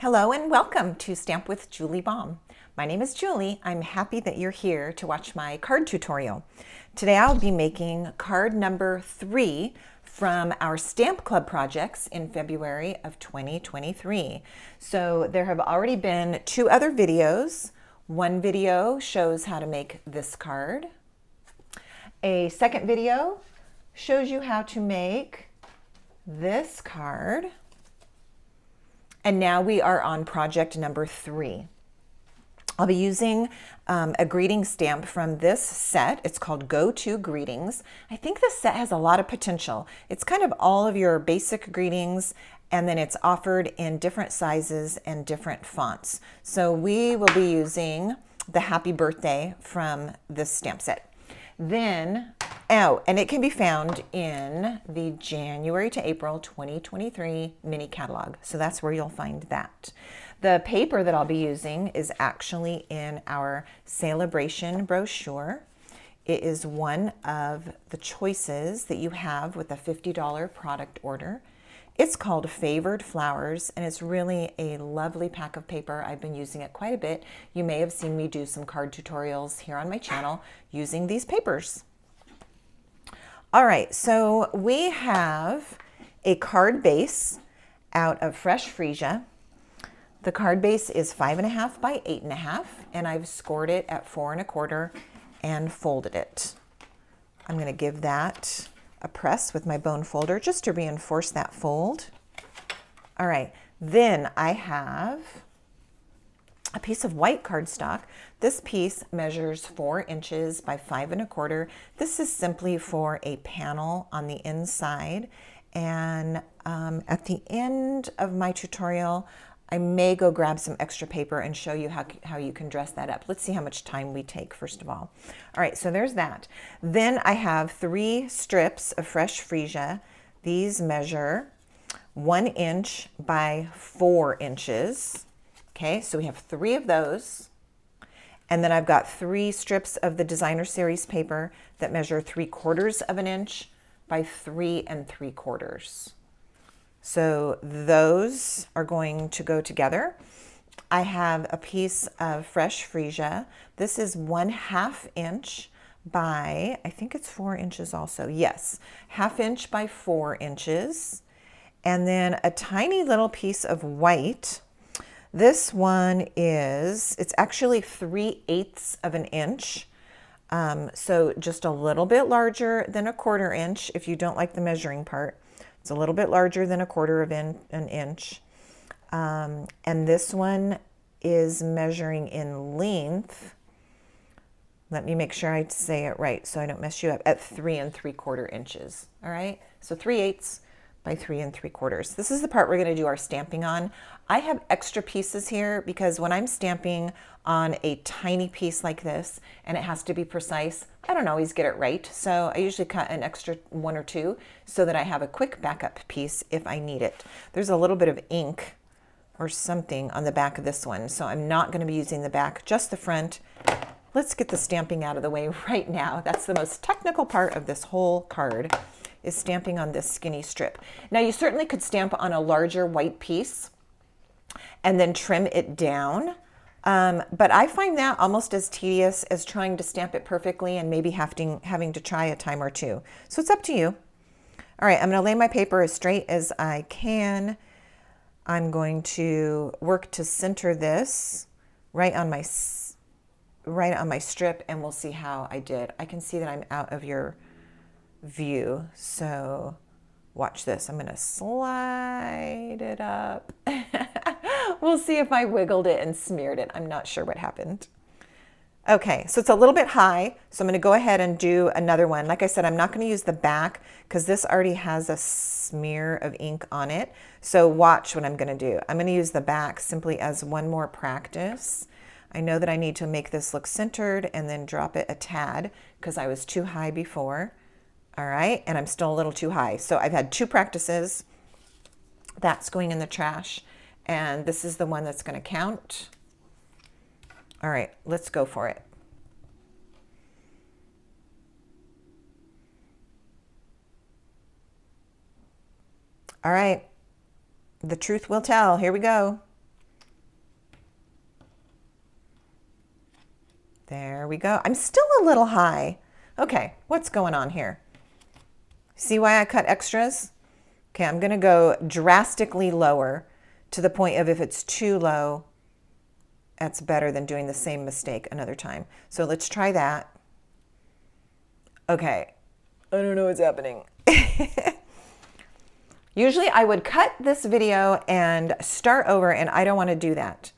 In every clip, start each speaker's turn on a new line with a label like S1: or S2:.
S1: Hello and welcome to Stamp with Julie Baum. My name is Julie. I'm happy that you're here to watch my card tutorial. Today I'll be making card number 3 from our Stamp Club projects in February of 2023. So there have already been 2 other videos. One video shows how to make this card. A second video shows you how to make this card. And now we are on project number 3. I'll be using a greeting stamp from this set. It's called Go To Greetings. I think this set has a lot of potential. It's kind of all of your basic greetings, and then it's offered in different sizes and different fonts. So we will be using the Happy Birthday from this stamp set. Then, and it can be found in the January to April 2023 mini catalog. So that's where you'll find that. The paper that I'll be using is actually in our Sale A Bration brochure. It is one of the choices that you have with a $50 product order. It's called Favored Flowers, and it's really a lovely pack of paper. I've been using it quite a bit. You may have seen me do some card tutorials here on my channel using these papers. All right, so we have a card base out of fresh freesia. The card base is 5.5 by 8.5, and I've scored it at 4 1/4 and folded it. I'm going to give that a press with my bone folder just to reinforce that fold. All right, then I have a piece of white cardstock. This piece measures 4 inches by 5 1/4. This is simply for a panel on the inside. And at the end of my tutorial, I may go grab some extra paper and show you how you can dress that up. Let's see how much time we take first of all. All right, so there's that. Then I have 3 strips of fresh freesia. These measure 1 inch by 4 inches. Okay, so we have 3 of those. And then I've got 3 strips of the Designer Series paper that measure 3/4 of an inch by 3 3/4. So those are going to go together. I have a piece of fresh freesia. This is 1/2 inch by, I think it's 4 inches also. Yes, 1/2 inch by 4 inches. And then a tiny little piece of white. This one it's actually 3/8 of an inch. So just a little bit larger than a 1/4 inch if you don't like the measuring part. It's a little bit larger than a 1/4 of an inch. And this one is measuring in length. Let me make sure I say it right so I don't mess you up, at 3 3/4 inches. All right, so 3/8 by 3 3/4. This is the part we're going to do our stamping on. I have extra pieces here because when I'm stamping on a tiny piece like this and it has to be precise, I don't always get it right. So I usually cut an extra 1 or 2 so that I have a quick backup piece if I need it. There's a little bit of ink or something on the back of this one, so I'm not going to be using the back, just the front. Let's get the stamping out of the way right now. That's the most technical part of this whole card, is stamping on this skinny strip. Now you certainly could stamp on a larger white piece and then trim it down. But I find that almost as tedious as trying to stamp it perfectly and maybe having to try a time or 2. So it's up to you. All right, I'm going to lay my paper as straight as I can. I'm going to work to center this right on my strip, and we'll see how I did. I can see that I'm out of your view, so watch this. I'm going to slide it up. We'll see if I wiggled it and smeared it. I'm not sure what happened. Okay, so it's a little bit high, so I'm going to go ahead and do another one. Like I said, I'm not going to use the back because this already has a smear of ink on it. So watch what I'm going to do. I'm going to use the back simply as one more practice. I know that I need to make this look centered and then drop it a tad because I was too high before. All right, and I'm still a little too high. So I've had 2 practices. That's going in the trash. And this is the one that's going to count. All right, let's go for it. All right, the truth will tell. Here we go. There we go. I'm still a little high. Okay, what's going on here? See why I cut extras? Okay, I'm gonna go drastically lower to the point of if it's too low, that's better than doing the same mistake another time. So let's try that. Okay, I don't know what's happening. Usually I would cut this video and start over, and I don't want to do that.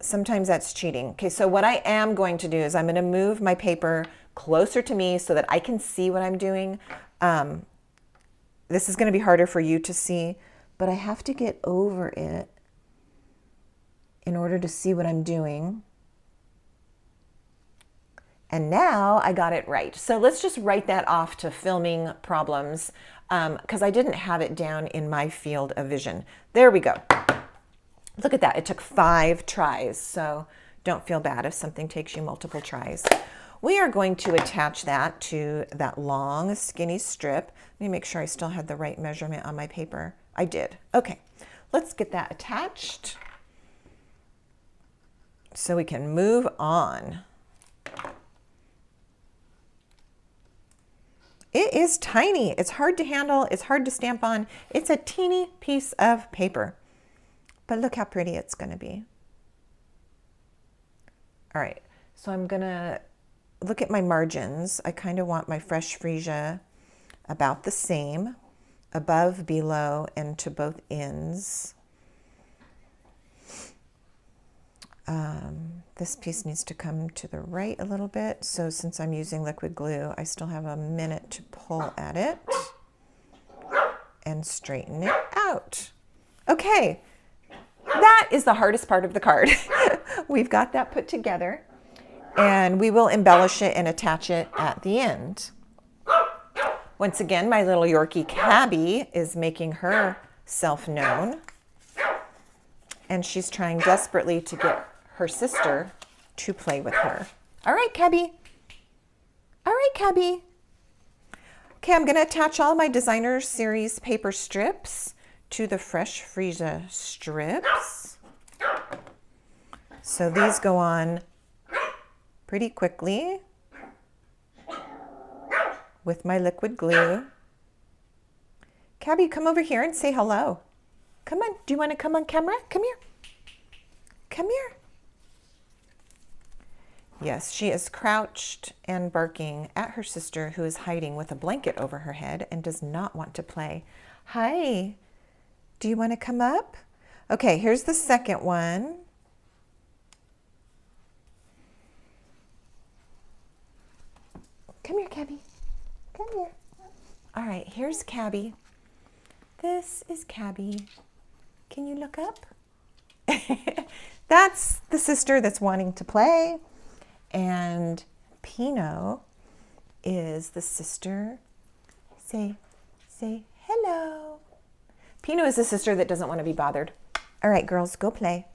S1: Sometimes that's cheating. Okay, so what I am going to do is I'm going to move my paper closer to me so that I can see what I'm doing. This is going to be harder for you to see, but I have to get over it in order to see what I'm doing. And now I got it right. So let's just write that off to filming problems because I didn't have it down in my field of vision. There we go. Look at that. It took 5 tries. So don't feel bad if something takes you multiple tries. We are going to attach that to that long skinny strip. Let me make sure I still had the right measurement on my paper. I did. Okay, let's get that attached so we can move on. It is tiny. It's hard to handle. It's hard to stamp on. It's a teeny piece of paper. But look how pretty it's going to be. All right, so I'm going to look at my margins. I kind of want my fresh freesia about the same, above, below, and to both ends. This piece needs to come to the right a little bit. So since I'm using liquid glue, I still have a minute to pull at it and straighten it out. Okay, that is the hardest part of the card. We've got that put together, and we will embellish it and attach it at the end. Once again, my little Yorkie Cabby is making herself known, and she's trying desperately to get her sister to play with her. All right, Cabby. All right, Cabby. Okay, I'm going to attach all my Designer Series paper strips to the Fresh Freesia strips. So these go on pretty quickly with my liquid glue. Cabby, come over here and say hello. Come on. Do you want to come on camera? Come here. Come here. Yes, she is crouched and barking at her sister, who is hiding with a blanket over her head and does not want to play. Hi. Do you want to come up? Okay, here's the second one. Come here, Cabby. Come here. All right, here's Cabby. This is Cabby. Can you look up? That's the sister that's wanting to play. And Pinot is the sister. Say hello. Pinot is the sister that doesn't want to be bothered. All right, girls, go play.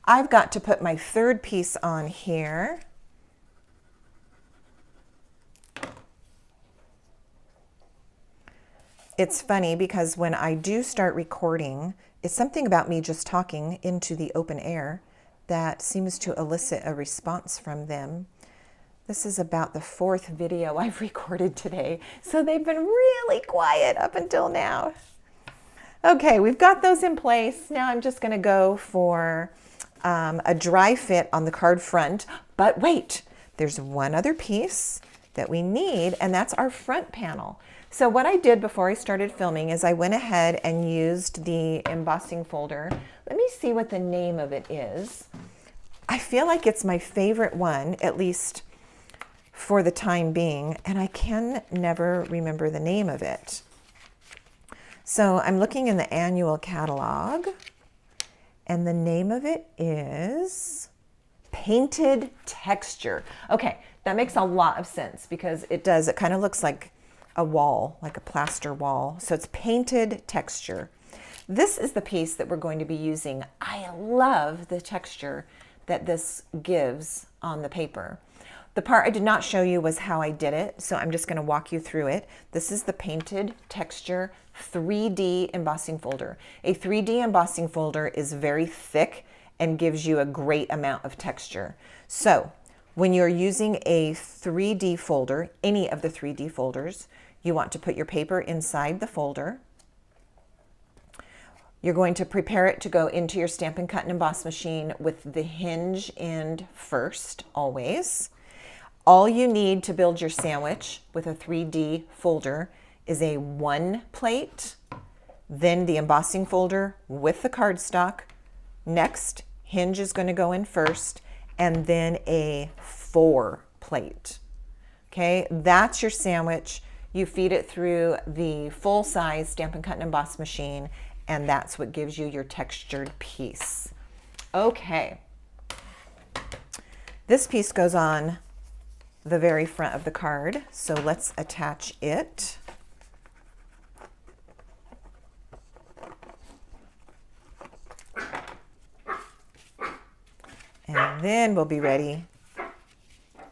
S1: I've got to put my third piece on here. It's funny because when I do start recording, it's something about me just talking into the open air that seems to elicit a response from them. This is about the 4th video I've recorded today, so they've been really quiet up until now. Okay, we've got those in place. Now I'm just going to go for a dry fit on the card front. But wait, there's one other piece that we need, and that's our front panel. So what I did before I started filming is I went ahead and used the embossing folder. Let me see what the name of it is. I feel like it's my favorite one, at least for the time being, and I can never remember the name of it. So I'm looking in the annual catalog, and the name of it is Painted Texture. Okay, that makes a lot of sense because it does. It kind of looks like a wall, like a plaster wall. So it's Painted Texture. This is the piece that we're going to be using. I love the texture that this gives on the paper. The part I did not show you was how I did it, so I'm just going to walk you through it. This is the Painted Texture 3D embossing folder. A 3D embossing folder is very thick and gives you a great amount of texture. So When you're using a 3D folder, any of the 3D folders, you want to put your paper inside the folder. You're going to prepare it to go into your Stampin' Cut and Emboss machine with the hinge end first, always. All you need to build your sandwich with a 3D folder is a 1 plate, then the embossing folder with the cardstock. Next, hinge is going to go in first, and then a 4 plate. Okay, that's your sandwich. You feed it through the full-size Stampin' Cut and Emboss machine, and that's what gives you your textured piece. Okay, this piece goes on the very front of the card, so let's attach it. And then we'll be ready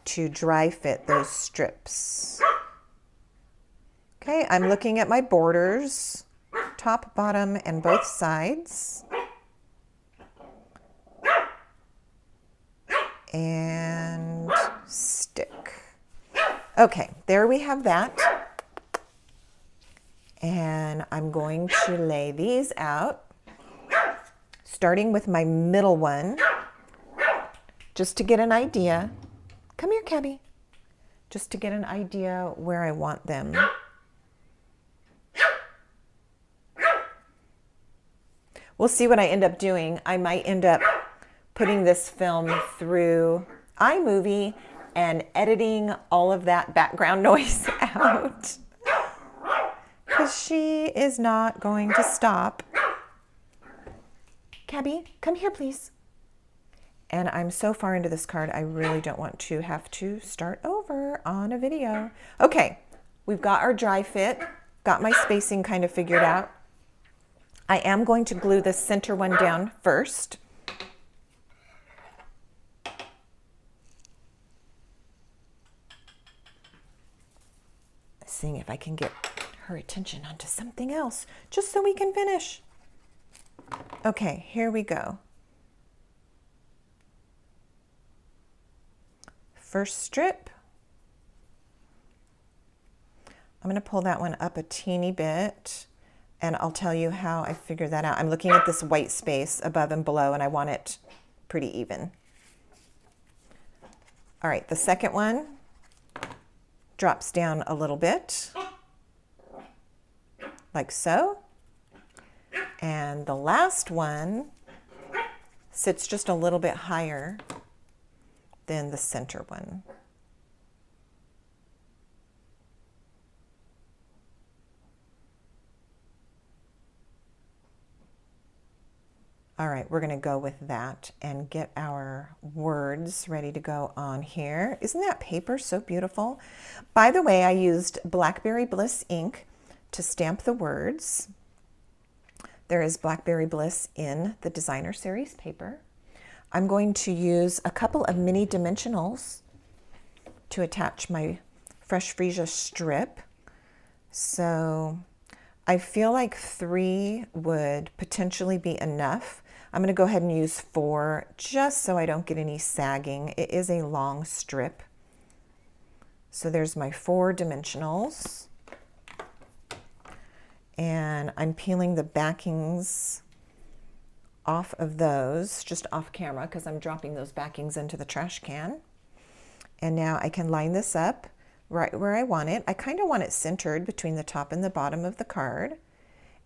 S1: to dry fit those strips. Okay, I'm looking at my borders, top, bottom, and both sides. And stick. Okay, there we have that. And I'm going to lay these out, starting with my middle one, just to get an idea. Come here, Cabby. Just to get an idea where I want them. We'll see what I end up doing. I might end up putting this film through iMovie and editing all of that background noise out, because she is not going to stop. Cabby, come here, please. And I'm so far into this card, I really don't want to have to start over on a video. Okay, we've got our dry fit, got my spacing kind of figured out. I am going to glue the center one down first. Seeing if I can get her attention onto something else, just so we can finish. Okay, here we go. First strip. I'm going to pull that one up a teeny bit, and I'll tell you how I figured that out. I'm looking at this white space above and below, and I want it pretty even. All right, the second one drops down a little bit, like so. And the last one sits just a little bit higher than the center one. All right, we're going to go with that and get our words ready to go on here. Isn't that paper so beautiful? By the way, I used Blackberry Bliss ink to stamp the words. There is Blackberry Bliss in the Designer Series paper. I'm going to use a couple of mini dimensionals to attach my Fresh Freesia strip. So I feel like 3 would potentially be enough. I'm going to go ahead and use 4 just so I don't get any sagging. It is a long strip. So there's my 4 dimensionals. And I'm peeling the backings off of those, just off camera, because I'm dropping those backings into the trash can. And now I can line this up right where I want it. I kind of want it centered between the top and the bottom of the card.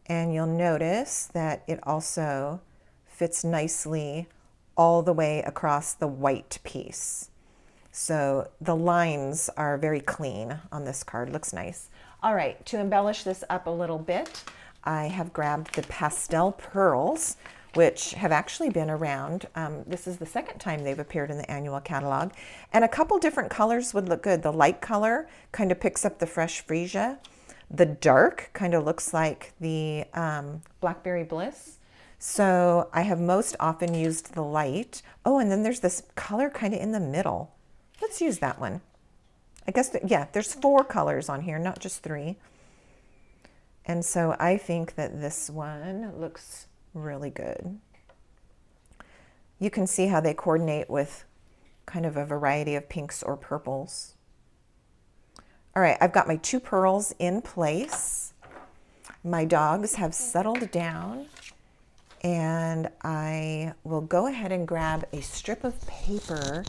S1: And you'll notice that it also fits nicely all the way across the white piece. So the lines are very clean on this card. Looks nice. All right, to embellish this up a little bit, I have grabbed the pastel pearls, which have actually been around. This is the second time they've appeared in the annual catalog. And a couple different colors would look good. The light color kind of picks up the Fresh Freesia. The dark kind of looks like the Blackberry Bliss. So I have most often used the light. Oh, and then there's this color kind of in the middle. Let's use that one. I guess, yeah, there's 4 colors on here, not just 3. And so I think that this one looks really good. You can see how they coordinate with kind of a variety of pinks or purples. All right, I've got my 2 pearls in place. My dogs have settled down, and I will go ahead and grab a strip of paper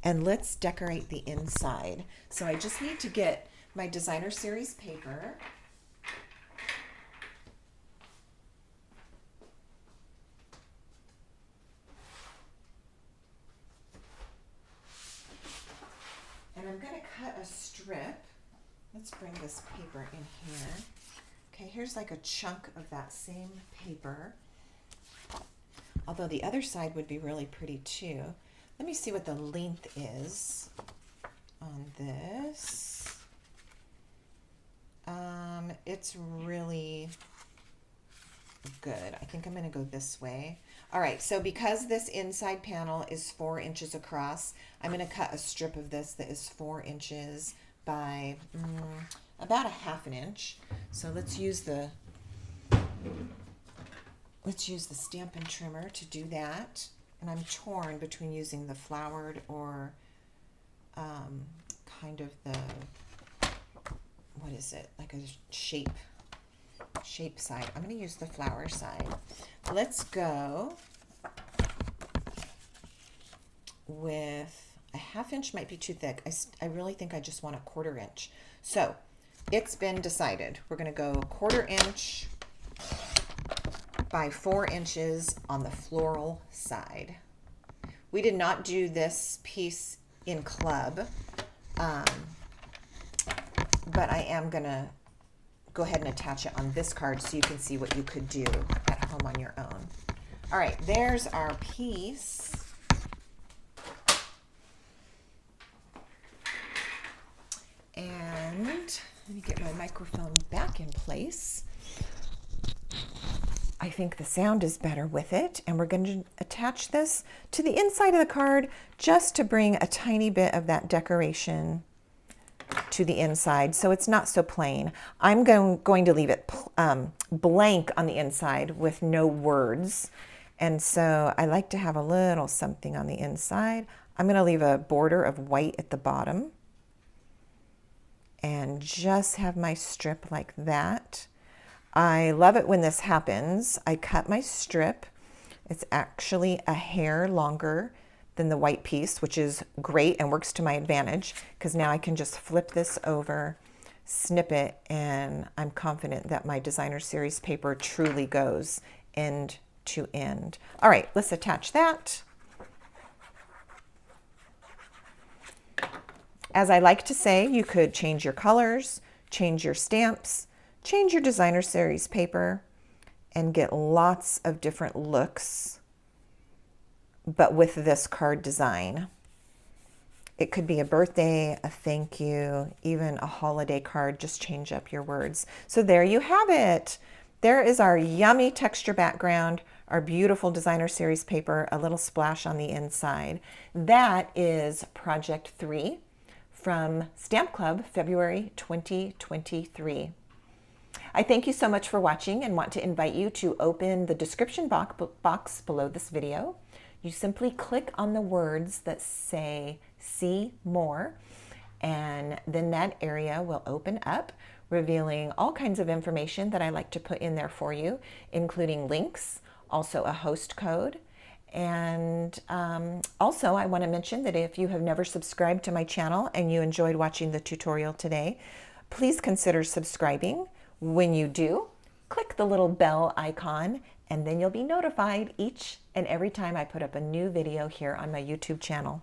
S1: and let's decorate the inside. So I just need to get my designer series paper. And I'm going to cut a strip. Let's bring this paper in here. Okay, here's like a chunk of that same paper. Although the other side would be really pretty too. Let me see what the length is on this. It's really good. I think I'm going to go this way. All right, so because this inside panel is 4 inches across, I'm going to cut a strip of this that is 4 inches by about 1/2 inch. So let's use the Stampin' Trimmer to do that. And I'm torn between using the flowered or kind of the, what is it, like a shape side. I'm going to use the flower side. Let's go with a 1/2 inch. Might be too thick. I really think I just want a 1/4 inch. So it's been decided. We're going to go 1/4 inch by 4 inches on the floral side. We did not do this piece in club, but I am going to go ahead and attach it on this card so you can see what you could do at home on your own. All right, there's our piece. And let me get my microphone back in place. I think the sound is better with it, and we're going to attach this to the inside of the card just to bring a tiny bit of that decoration to the inside so it's not so plain. I'm going to leave it blank on the inside with no words, and so I like to have a little something on the inside. I'm going to leave a border of white at the bottom and just have my strip like that. I love it when this happens. I cut my strip. It's actually a hair longer than the white piece, which is great and works to my advantage because now I can just flip this over, snip it, and I'm confident that my designer series paper truly goes end to end. All right, let's attach that. As I like to say, you could change your colors, change your stamps, change your designer series paper, and get lots of different looks, but with this card design. It could be a birthday, a thank you, even a holiday card. Just change up your words. So there you have it. There is our yummy texture background, our beautiful designer series paper, a little splash on the inside. That is Project 3 from Stamp Club, February 2023. I thank you so much for watching and want to invite you to open the description box below this video. You simply click on the words that say "See More," and then that area will open up, revealing all kinds of information that I like to put in there for you, including links, also a host code. And also I want to mention that if you have never subscribed to my channel and you enjoyed watching the tutorial today, please consider subscribing. When you do, click the little bell icon and then you'll be notified each and every time I put up a new video here on my YouTube channel.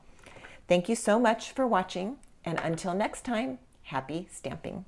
S1: Thank you so much for watching, and until next time, happy stamping.